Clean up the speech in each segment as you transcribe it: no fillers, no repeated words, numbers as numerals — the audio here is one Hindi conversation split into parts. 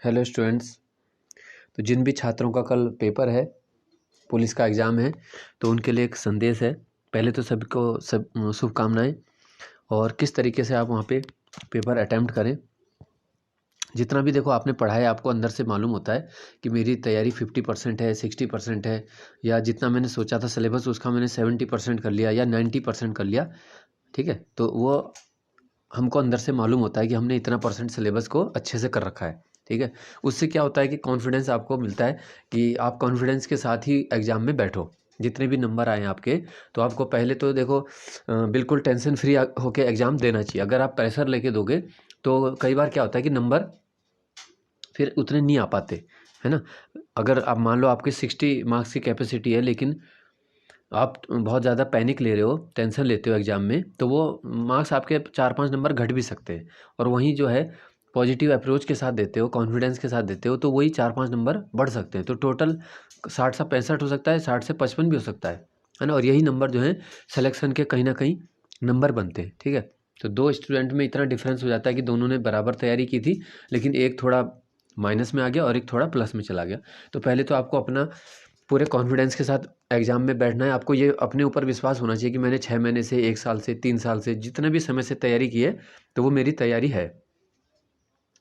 Hello students. तो जिन भी छात्रों का कल पेपर है, पुलिस का एग्ज़ाम है, तो उनके लिए एक संदेश है। पहले तो सभी को शुभकामनाएं। और किस तरीके से आप वहाँ पे पेपर अटैम्प्ट करें। जितना भी देखो आपने पढ़ा है, आपको अंदर से मालूम होता है कि मेरी तैयारी 50% है, 60% है, या जितना मैंने सोचा था सिलेबस उसका मैंने 70% कर लिया या 90% कर लिया। ठीक है, तो वो हमको अंदर से मालूम होता है कि हमने इतना परसेंट सिलेबस को अच्छे से कर रखा है। ठीक है, उससे क्या होता है कि कॉन्फिडेंस आपको मिलता है कि आप कॉन्फिडेंस के साथ ही एग्ज़ाम में बैठो। जितने भी नंबर आए आपके, तो आपको पहले तो देखो बिल्कुल टेंशन फ्री होके एग्ज़ाम देना चाहिए। अगर आप प्रेशर लेके दोगे तो कई बार क्या होता है कि नंबर फिर उतने नहीं आ पाते, है ना। अगर आप मान लो आपकी 60 मार्क्स की कैपेसिटी है, लेकिन आप बहुत ज़्यादा पैनिक ले रहे हो, टेंशन लेते हो एग्ज़ाम में, तो वो मार्क्स आपके 4-5 नंबर घट भी सकते हैं। और वहीं जो है पॉजिटिव अप्रोच के साथ देते हो, कॉन्फिडेंस के साथ देते हो, तो वही 4-5 नंबर बढ़ सकते हैं। तो टोटल 60 से 65 हो सकता है, 60 से 55 भी हो सकता है ना। और यही नंबर जो है सिलेक्शन के कहीं ना कहीं नंबर बनते हैं। ठीक है, तो दो स्टूडेंट में इतना डिफरेंस हो जाता है कि दोनों ने बराबर तैयारी की थी, लेकिन एक थोड़ा माइनस में आ गया और एक थोड़ा प्लस में चला गया। तो पहले तो आपको अपना पूरे कॉन्फिडेंस के साथ एग्ज़ाम में बैठना है। आपको ये अपने ऊपर विश्वास होना चाहिए कि मैंने 6 महीने से, 1 साल से, 3 साल से, जितने भी समय से तैयारी की है, तो वो मेरी तैयारी है।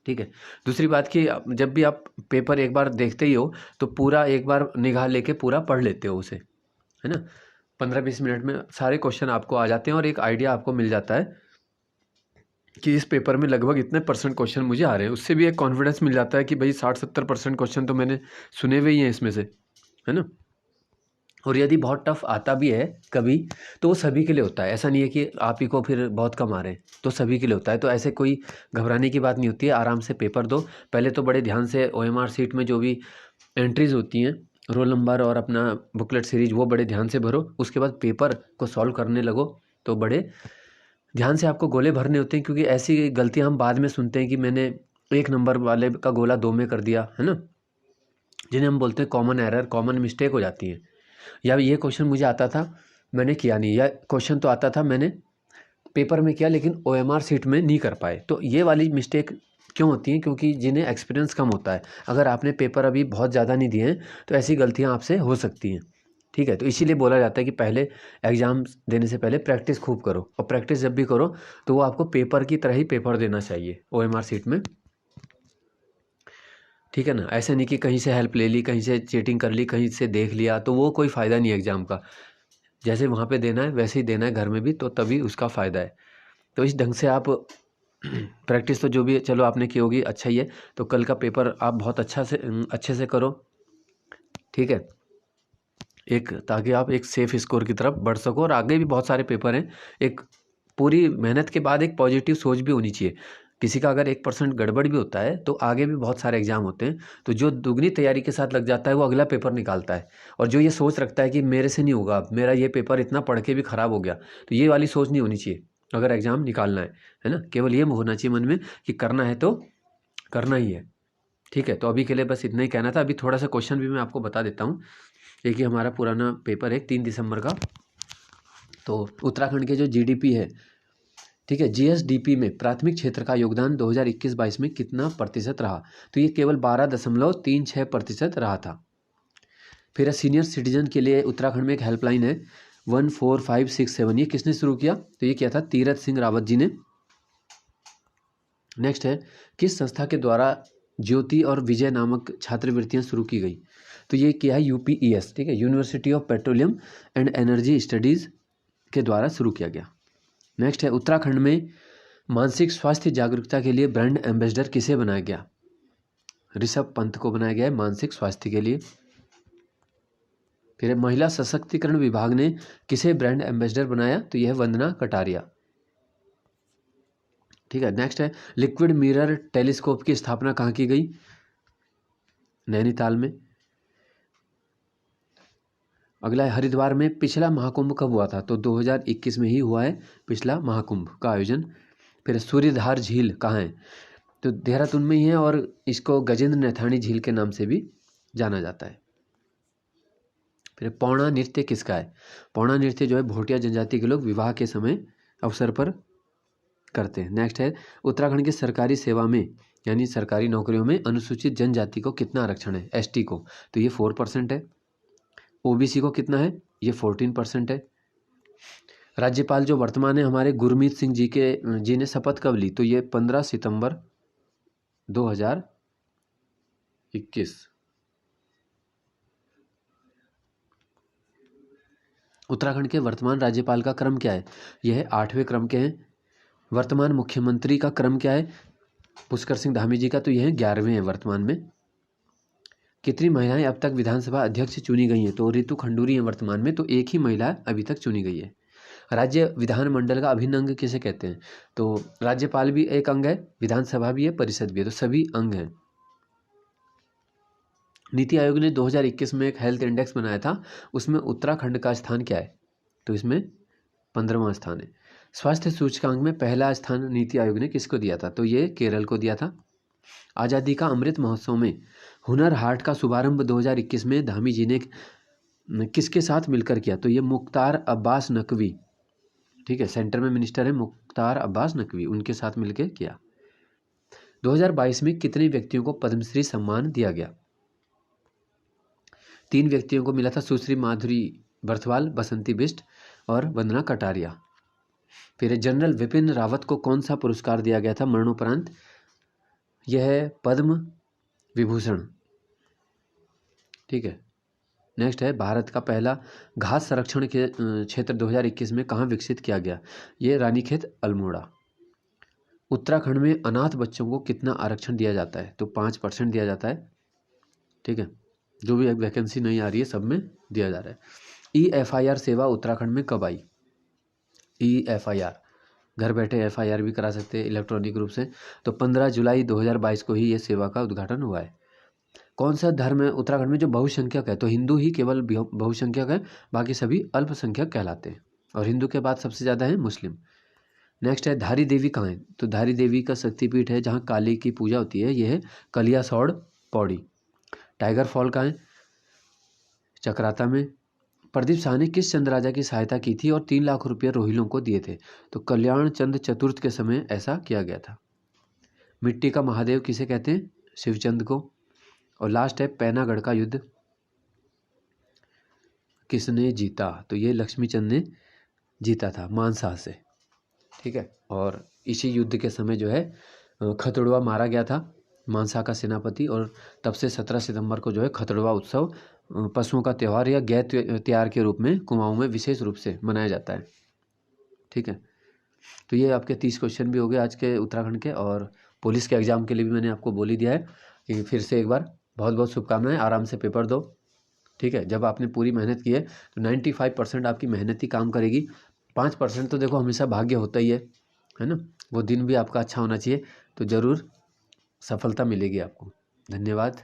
ठीक है, दूसरी बात कि जब भी आप पेपर एक बार देखते ही हो, तो पूरा एक बार निगाह लेके पूरा पढ़ लेते हो उसे, है ना। 15-20 मिनट में सारे क्वेश्चन आपको आ जाते हैं और एक आइडिया आपको मिल जाता है कि इस पेपर में लगभग इतने परसेंट क्वेश्चन मुझे आ रहे हैं। उससे भी एक कॉन्फिडेंस मिल जाता है कि भाई 60-70% क्वेश्चन तो मैंने सुने हुए ही हैं इसमें से, है ना। और यदि बहुत टफ आता भी है कभी, तो वो सभी के लिए होता है। ऐसा नहीं है कि आप ही को फिर बहुत कम आ रहे हैं, तो सभी के लिए होता है। तो ऐसे कोई घबराने की बात नहीं होती है, आराम से पेपर दो। पहले तो बड़े ध्यान से ओएमआर शीट में जो भी एंट्रीज होती हैं, रोल नंबर और अपना बुकलेट सीरीज, वो बड़े ध्यान से भरो। उसके बाद पेपर को सॉल्व करने लगो, तो बड़े ध्यान से आपको गोले भरने होते हैं। क्योंकि ऐसी गलतियाँ हम बाद में सुनते हैं कि मैंने 1 नंबर वाले का गोला 2 में कर दिया, है ना, जिन्हें हम बोलते हैं कॉमन एरर, कॉमन मिस्टेक हो जाती है। या ये क्वेश्चन मुझे आता था, मैंने किया नहीं, या क्वेश्चन तो आता था, मैंने पेपर में किया लेकिन ओएमआर सीट में नहीं कर पाए। तो ये वाली मिस्टेक क्यों होती है? क्योंकि जिन्हें एक्सपीरियंस कम होता है, अगर आपने पेपर अभी बहुत ज़्यादा नहीं दिए हैं, तो ऐसी गलतियाँ आपसे हो सकती हैं। ठीक है, तो इसीलिए बोला जाता है कि पहले एग्ज़ाम देने से पहले प्रैक्टिस खूब करो। और प्रैक्टिस जब भी करो तो वो आपको पेपर की तरह ही पेपर देना चाहिए ओएमआर सीट में। ठीक है ना, ऐसे नहीं कि कहीं से हेल्प ले ली, कहीं से चीटिंग कर ली, कहीं से देख लिया, तो वो कोई फ़ायदा नहीं है एग्ज़ाम का। जैसे वहाँ पे देना है वैसे ही देना है घर में भी, तो तभी उसका फ़ायदा है। तो इस ढंग से आप प्रैक्टिस तो जो भी चलो आपने की होगी, अच्छा ही है। तो कल का पेपर आप बहुत अच्छे से करो। ठीक है, एक ताकि आप एक सेफ स्कोर की तरफ बढ़ सको। और आगे भी बहुत सारे पेपर हैं। एक पूरी मेहनत के बाद एक पॉजिटिव सोच भी होनी चाहिए। किसी का अगर 1% गड़बड़ भी होता है, तो आगे भी बहुत सारे एग्जाम होते हैं। तो जो दुगनी तैयारी के साथ लग जाता है, वो अगला पेपर निकालता है। और जो ये सोच रखता है कि मेरे से नहीं होगा, मेरा ये पेपर इतना पढ़ के भी ख़राब हो गया, तो ये वाली सोच नहीं होनी चाहिए अगर एग्ज़ाम निकालना है ना। केवल ये होना चाहिए मन में कि करना है तो करना ही है। ठीक है, तो अभी के लिए बस इतना ही कहना था। अभी थोड़ा सा क्वेश्चन भी मैं आपको बता देता हूँ। देखिए, हमारा पुराना पेपर है 3 दिसंबर का। तो उत्तराखंड के जो जीडीपी है, ठीक है, जीएसडीपी में प्राथमिक क्षेत्र का योगदान 2021-22 में कितना प्रतिशत रहा? तो ये केवल 12.36% रहा था। फिर सीनियर सिटीजन के लिए उत्तराखंड में एक हेल्पलाइन है 14567। ये किसने शुरू किया? तो ये किया था तीरथ सिंह रावत जी ने। नेक्स्ट है, किस संस्था के द्वारा ज्योति और विजय नामक छात्रवृत्तियां शुरू की गई? तो ये किया है यूपीईएस, ठीक है, university of petroleum and energy studies के द्वारा शुरू किया गया। नेक्स्ट है, उत्तराखंड में मानसिक स्वास्थ्य जागरूकता के लिए ब्रांड एम्बेसडर किसे बनाया गया? ऋषभ पंत को बनाया गया है मानसिक स्वास्थ्य के लिए। फिर महिला सशक्तिकरण विभाग ने किसे ब्रांड एम्बेसडर बनाया? तो यह है वंदना कटारिया। ठीक है, नेक्स्ट है, लिक्विड मिरर टेलीस्कोप की स्थापना कहाँ की गई? नैनीताल में। अगला है, हरिद्वार में पिछला महाकुंभ कब हुआ था? तो 2021 में ही हुआ है पिछला महाकुंभ का आयोजन। फिर सूर्यधार झील कहाँ है? तो देहरादून में ही है, और इसको गजेंद्र नैथानी झील के नाम से भी जाना जाता है। फिर पौड़ा नृत्य किसका है? पौड़ा नृत्य जो है भोटिया जनजाति के लोग विवाह के समय अवसर पर करते हैं। नेक्स्ट है, उत्तराखंड की सरकारी सेवा में यानी सरकारी नौकरियों में अनुसूचित जनजाति को कितना आरक्षण है? एसटी को तो ये 4% है। ओबीसी को कितना है? ये 14% है। राज्यपाल जो वर्तमान है हमारे गुरमीत सिंह जी ने शपथ कब ली? तो ये 15 सितंबर 2021। उत्तराखंड के वर्तमान राज्यपाल का क्रम क्या है? यह 8वें क्रम के हैं। वर्तमान मुख्यमंत्री का क्रम क्या है? पुष्कर सिंह धामी जी का तो यह 11वें है वर्तमान में। कितनी महिलाएं अब तक विधानसभा अध्यक्ष चुनी गई हैं? तो रितु खंडूरी हैं वर्तमान में, तो एक ही महिला अभी तक चुनी गई है। राज्य विधानमंडल का अभिन्न अंग किसे कहते हैं? तो राज्यपाल भी एक अंग है, विधानसभा भी है, परिषद भी है, तो सभी अंग हैं। नीति आयोग ने 2021 में एक हेल्थ इंडेक्स बनाया था, उसमें उत्तराखंड का स्थान क्या है? तो इसमें 15वां स्थान है। स्वास्थ्य सूचकांक में पहला स्थान नीति आयोग ने किसको दिया था? तो ये केरल को दिया था। आज़ादी का अमृत महोत्सव में हुनर हाट का शुभारंभ 2021 में धामी जी ने किसके साथ मिलकर किया? तो ये मुख्तार अब्बास नकवी, ठीक है, सेंटर में मिनिस्टर है मुख्तार अब्बास नकवी, उनके साथ मिलकर किया। 2022 में कितने व्यक्तियों को पद्मश्री सम्मान दिया गया? 3 व्यक्तियों को मिला था, सुश्री माधुरी बर्थवाल, बसंती बिष्ट और वंदना कटारिया। फिर जनरल विपिन रावत को कौन सा पुरस्कार दिया गया था मरणोपरांत? यह है पद्म विभूषण, ठीक है। नेक्स्ट है भारत का पहला घास संरक्षण के क्षेत्र 2021 में कहाँ विकसित किया गया? ये रानीखेत अल्मोड़ा। उत्तराखंड में अनाथ बच्चों को कितना आरक्षण दिया जाता है? तो 5% दिया जाता है, ठीक है। जो भी वैकेंसी नहीं आ रही है सब में दिया जा रहा है। EFIR सेवा उत्तराखंड में कब आई? EFIR घर बैठे FIR भी करा सकते हैं इलेक्ट्रॉनिक रूप से। तो 15 जुलाई 2022 को ही ये सेवा का उद्घाटन हुआ है। कौन सा धर्म है उत्तराखंड में जो बहुसंख्यक है? तो हिंदू ही केवल बहुसंख्यक है, बाकी सभी अल्पसंख्यक कहलाते हैं, और हिंदू के बाद सबसे ज़्यादा है मुस्लिम। नेक्स्ट है धारी देवी कहाँ है? तो धारी देवी का शक्तिपीठ है जहाँ काली की पूजा होती है, यह है कलियासौड़ पौड़ी। टाइगर फॉल कहाँ है? चक्राता में। प्रदीप शाह ने किस चंद राजा की सहायता की थी और 3 लाख रुपये रोहिलों को दिए थे? तो कल्याण चंद चतुर्थ के समय ऐसा किया गया था। मिट्टी का महादेव किसे कहते हैं? शिवचंद को। और लास्ट है पैनागढ़ का युद्ध किसने जीता? तो ये लक्ष्मीचंद ने जीता था मानसा से, ठीक है। और इसी युद्ध के समय जो है खतड़ुआ मारा गया था, मानसा का सेनापति, और तब से 17 सितंबर को जो है खतड़ुआ उत्सव पशुओं का त्यौहार या गै त्योहार के रूप में कुमाऊं में विशेष रूप से मनाया जाता है, ठीक है। तो ये आपके 30 क्वेश्चन भी हो गए आज के उत्तराखंड के, और पुलिस के एग्ज़ाम के लिए भी मैंने आपको बोल ही दिया है कि फिर से एक बार बहुत बहुत शुभकामनाएं। आराम से पेपर दो, ठीक है। जब आपने पूरी मेहनत की है तो 95% आपकी मेहनत ही काम करेगी। 5% तो देखो हमेशा भाग्य होता ही है ना, वो दिन भी आपका अच्छा होना चाहिए, तो ज़रूर सफलता मिलेगी आपको। धन्यवाद।